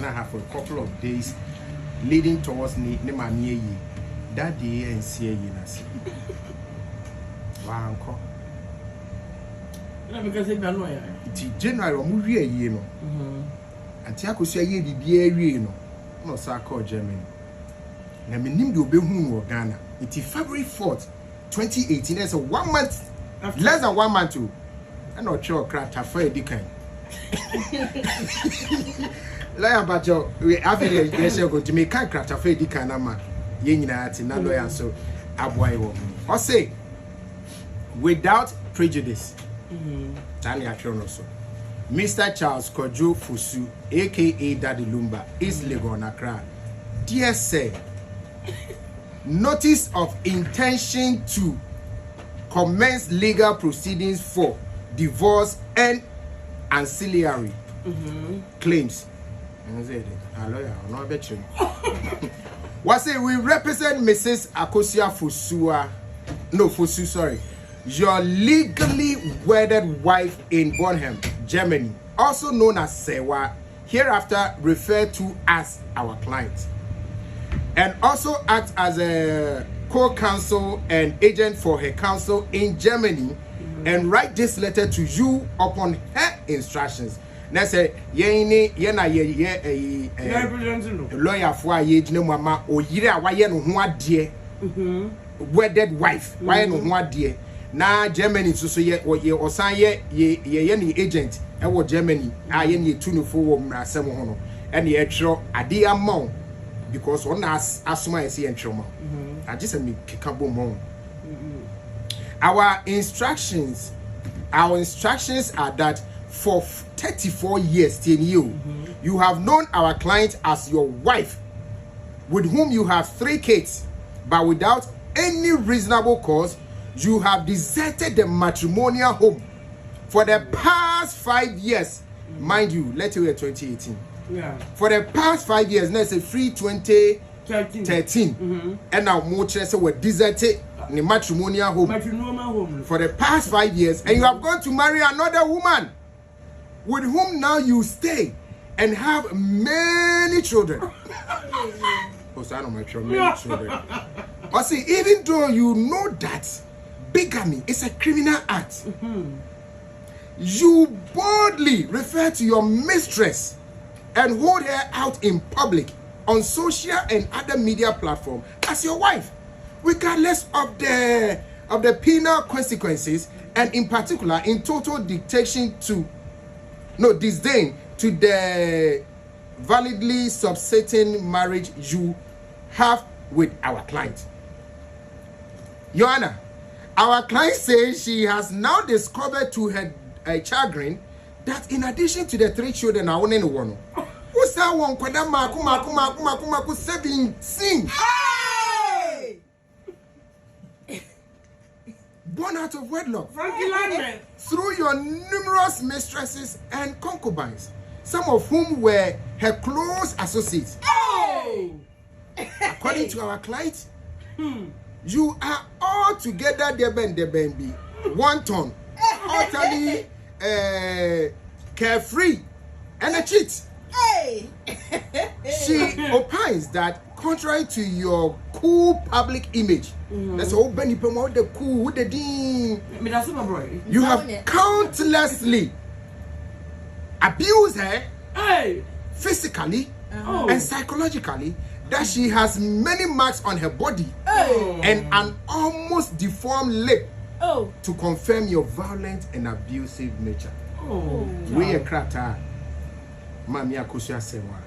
her for a couple of days, leading towards Nemanie. That day and see you. Wow, uncle. Because it's January or movie a year. And Tiakosia ye the year, no, Sako Germany. Na minim de obehun wo Ghana. It's February 4th, 2018. That's a 1 month, less than 1 month too. I'm not sure crack tafa edikan. Lawyer Bajo, we have a go to make crack tafa edikan ama. Ye nyina ati na lawyer so aboy wo. Or say without prejudice. Tanya Kronoso. Mr. Charles Kojo Fusu, aka Daddy Lumba, is Legon Accra. Dear sir, notice of intention to commence legal proceedings for divorce and ancillary claims. What say we represent Mrs. Akosia Fusua? No, Fusu, sorry. Your legally wedded wife in Bornholm, Germany, also known as Sewa, hereafter referred to as our client, and also act as a co-counsel and agent for her counsel in Germany, and write this letter to you upon her instructions. Now say lawyer for ye mama o yire awaye no ho ade wedded wife why no ho ade na Germany so ye osan ye ni agent e wo Germany a ye ni tunufo wo mrasem ho no e na ye twero ade amount because one asoma ese ye twero I just me kika bom our instructions are that for 34 years till you have known our client as your wife, with whom you have 3 kids, but without any reasonable cause you have deserted the matrimonial home for the past 5 years. Mind you, let's say 2018. Yeah. For the past 5 years, let's say 2013. And now more children were deserted in the matrimonial home for the past 5 years, and you have gone to marry another woman with whom now you stay and have many children. Because I know my children, many children. But see, even though you know that bigamy is a criminal act, you boldly refer to your mistress and hold her out in public on social and other media platforms as your wife, regardless of the penal consequences, and in particular in total disdain to the validly subsisting marriage you have with our client. Your Honor, our client says she has now discovered to her chagrin that in addition to the 3 children I want anyone who saw one maku 17 born out of wedlock through your numerous mistresses and concubines, some of whom were her close associates. According to our client, you are all together debenbi, wanton, utterly carefree, and a cheat. She opines that contrary to your cool public image, that's all Benny promote the cool with the dean. You have countlessly abused her physically and psychologically, that she has many marks on her body and an almost deformed lip to confirm your violent and abusive nature. We a crata. Mami Akosia Sewa,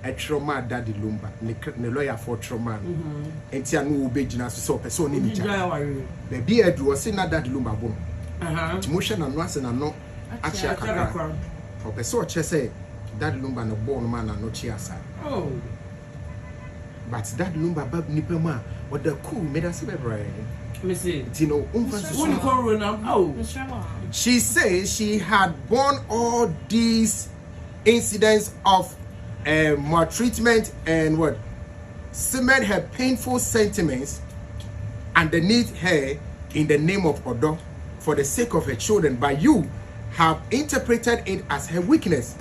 a trauma Daddy Lumba, ne lawyer for trauma. And Tia no obejina so person in each other. Baby Edu was saying that Daddy Lumba boom. Motion and once and no actually kakra. For person say Daddy Lumba no born man and no chiasa. But Daddy Lumba bab nipema or the cool made us ever. She says she had borne all these incidents of maltreatment and cement her painful sentiments underneath her in the name of Odo for the sake of her children, but you have interpreted it as her weakness.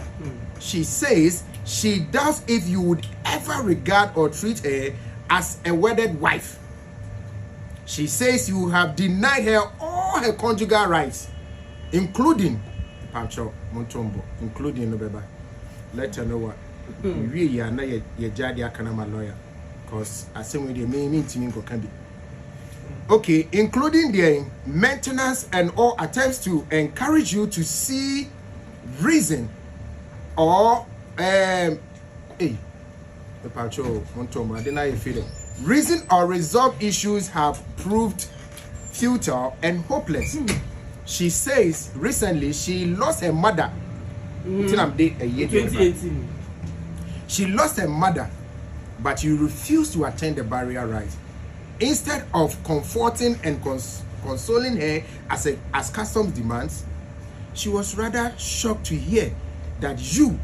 She says she doubts if you would ever regard or treat her as a wedded wife. She says you have denied her all her conjugal rights, including Pancho Montombo, including Nobeba. Let her know what we are not your Jadia Kanama lawyer, because I say with the main team can be. Okay, including the maintenance and all attempts to encourage you to see reason or the Pancho Montombo, I deny a feeling. Reason or resolve issues have proved futile and hopeless. She says recently she lost her mother. 2018. She lost her mother, but you refused to attend the burial rites. Instead of comforting and consoling her as customs demands, she was rather shocked to hear that you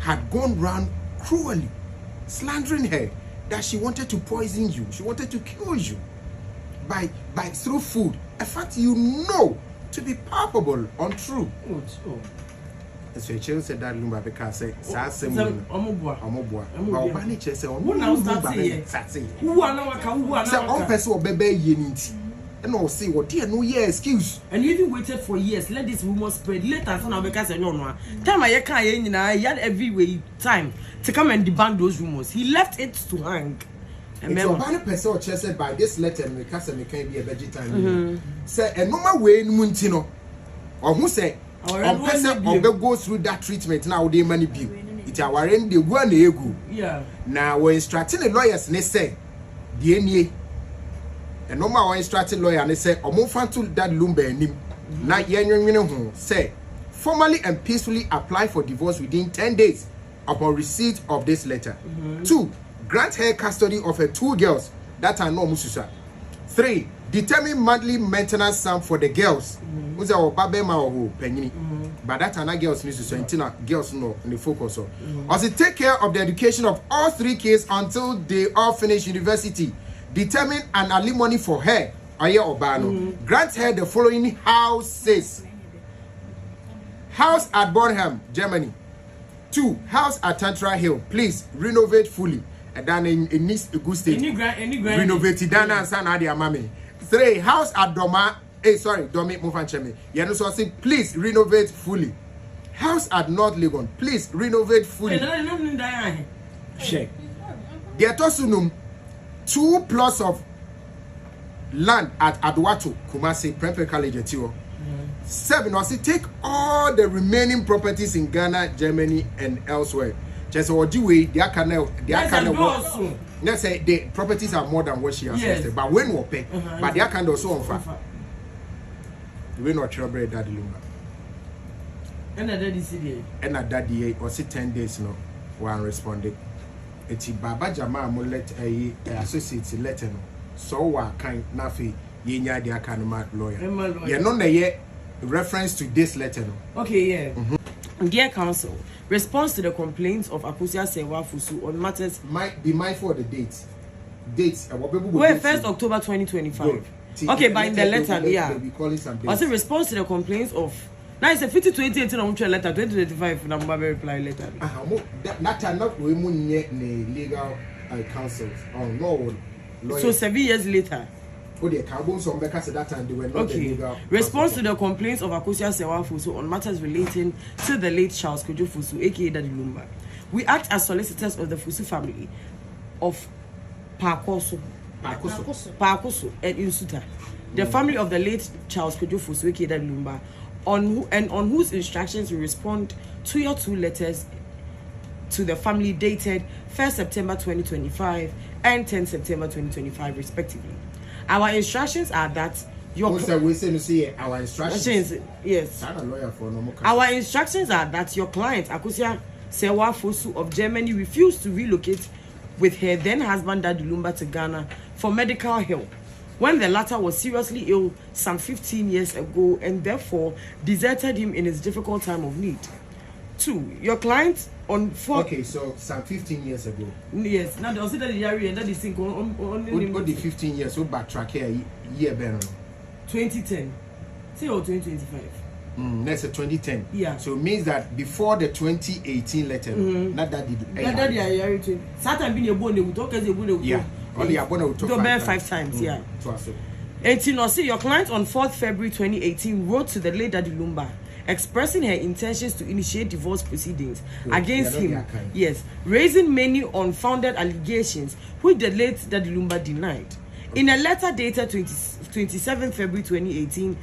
had gone round cruelly slandering her, that she wanted to poison you, she wanted to kill you by through food, a fact you know to be palpable, untrue. So she said that Lumba because say omobua obani che say who on person obebe yeniti and all say what dear no year excuse. And you even waited for years, let this rumor spread. Later on because no time I can't he had every way time to come and debunk those rumors. He left it to hang. And one person said by this letter because I can't be a vegetarian. Say a normal way in Muntino or who say on person go through that treatment now they money bill. It's our end the one ego. Yeah. Now we're instructing the lawyers and they say DNA. And normal instructing lawyer and they say omofantu that lumber nim. Na yen say formally and peacefully apply for divorce within 10 days upon receipt of this letter. 2. Grant her custody of her 2 girls that are no mususa. 3. Determine monthly maintenance sum for the girls. Who's our babema or penny? But that are not girls mususa. Girls no in the focus. Also take care of the education of all 3 kids until they all finish university. Determine an alimony for her. Grant her the following houses: house at Bornham, Germany. 2. House at Tantra Hill. Please renovate fully. And then in this good state. Renovate it. Dana and Sanadia Mami. 3. House at Doma. Domi Mufanchemi. So say please renovate fully. House at North Legon. Please renovate fully. Check. The Atosunum 2 plots of land at Adwato, Kumasi, Prempeh College Etio. 7. Also take all the remaining properties in Ghana, Germany, and elsewhere. Just what do we? They can let's say the properties are more than what she has listed, but when we pay, but they can also on fire. We not trouble that lumber. And a daddy city. And a daddy or 10 days no one responded. It's Baba Jama let a associate letter no. So what kind nafi yenya dia kanuma lawyer. Yeah, no yet reference to this letter no. Okay, yeah. Dear Council, response to the complaints of Akusia Sewa Fusu on matters might be mindful of the dates. Wait, 1st October 2025. Okay, but in the letter, yeah. Also response to the complaints of now it's a 50-2018 on letter 2025 number reply letter. That not we legal counsels. Oh no. So 7 years later. Okay. Response to the complaints of Akusia Sewa Fusu on matters relating to the late Charles Kojo Fusu, aka Daddy Lumba. We act as solicitors of the Fusu family of Pakoso and Insuta, the family of the late Charles Kojo Fusu, aka Daddy Lumba, on whose instructions we respond to your 2 letters to the family dated 1st September 2025 and 10 September 2025 respectively. Our instructions are that your our instructions. Yes. Our instructions are that your client Akusia Sewa Fusu of Germany refused to relocate with her then husband Daddy Lumba to Ghana for medical help when the latter was seriously ill some 15 years ago and therefore deserted him in his difficult time of need. 2. Your client on 4. Okay, so some 15 years ago. Yes. Now they also that the area that is think on the 15 years so backtrack here year better. 2010. Say or 2025. That's a 2010. Yeah. So it means that before the 2018 letter, not that did. Not that they are to. Saturn being a bone, they would talk as a good. Yeah. Only a bone to 5 times. Yeah. 18 or see your client on 4th February 2018 wrote to the late Daddy Lumba expressing her intentions to initiate divorce proceedings against him. Yes, raising many unfounded allegations which the late Daddy Lumba denied. In a letter dated 27 February 2018,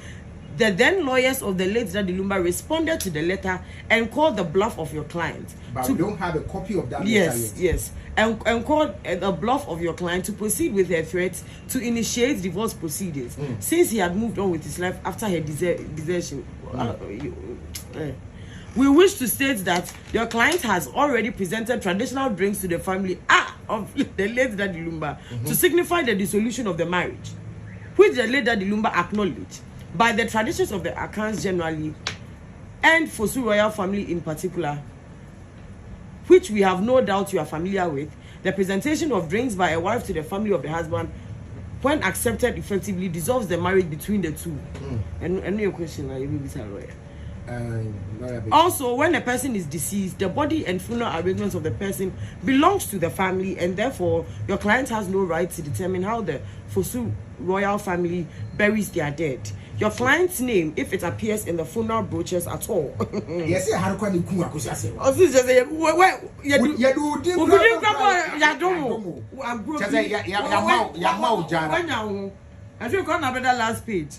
the then lawyers of the late Daddy Lumba responded to the letter and called the bluff of your client. But we don't have a copy of that letter yet. Yes. And called the bluff of your client to proceed with her threats to initiate divorce proceedings since he had moved on with his life after her desertion. We wish to state that your client has already presented traditional drinks to the family of the late Daddy Lumba to signify the dissolution of the marriage, which the late Daddy Lumba acknowledged by the traditions of the accounts generally and Fosu royal family in particular, which we have no doubt you are familiar with. The presentation of drinks by a wife to the family of the husband, when accepted effectively, dissolves the marriage between the two. And your question, I will be a lawyer. Also, when a person is deceased, the body and funeral arrangements of the person belongs to the family, and therefore your client has no right to determine how the Fosu royal family buries their dead. Your client's name, if it appears in the funeral brochures at all. Yes, I had quite a cool accusation. Oh, this is a I think on the last page.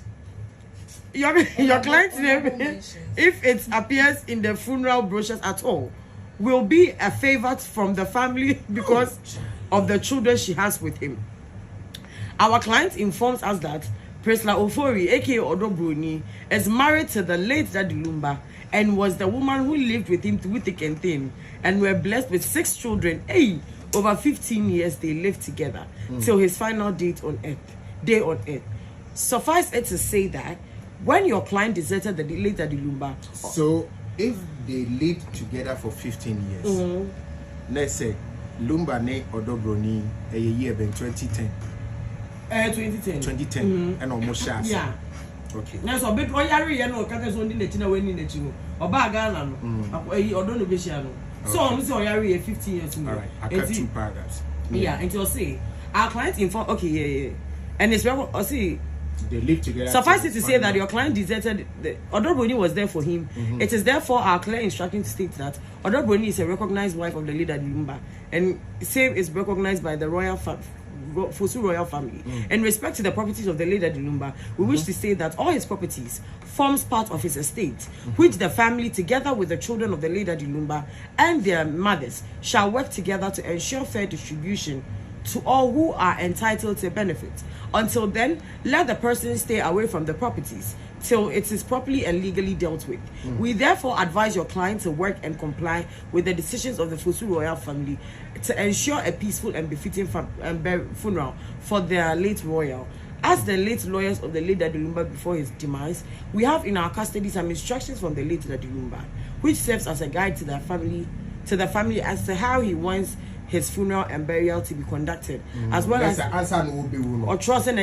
Your client's name, if it appears in the funeral brochures at all, will be a favorite from the family because of the children she has with him. Our client informs us that Priscilla Ofori, aka Broni, is married to the late Daddy Lumba and was the woman who lived with him through thick and thin, and were blessed with 6 children. Over 15 years they lived together till his final day on earth. Suffice it to say that when your client deserted the late Daddy Lumba, so if they lived together for 15 years, let's say Lumba ne Broni a year in 2010. 2010 and almost shas. Yeah. Okay. Now so bit oyari no kaka so ndi na china weni na chino. Oba Ghana no. Odo no be shia no. So I'm say oyari 15 years no. All right. I got 2 paragraphs. Yeah, and you'll see our client inform yeah. And it's very see they live together. Suffice it to say that your client deserted Broni was there for him. It is therefore our clear instruction to state that Broni is a recognized wife of the late Daddy Lumba, and same is recognized by the royal Fosu royal family. In respect to the properties of the late Daddy Lumba, we wish to say that all his properties forms part of his estate, which the family, together with the children of the late Daddy Lumba and their mothers, shall work together to ensure fair distribution to all who are entitled to benefit. Until then, let the person stay away from the properties till it is properly and legally dealt with. We therefore advise your client to work and comply with the decisions of the Fosu royal family to ensure a peaceful and befitting funeral for their late royal. As the late lawyers of the late Daddy Lumba before his demise, we have in our custody some instructions from the late Daddy Lumba, which serves as a guide to the family as to how he wants his funeral and burial to be conducted, as well as answer no be or trust in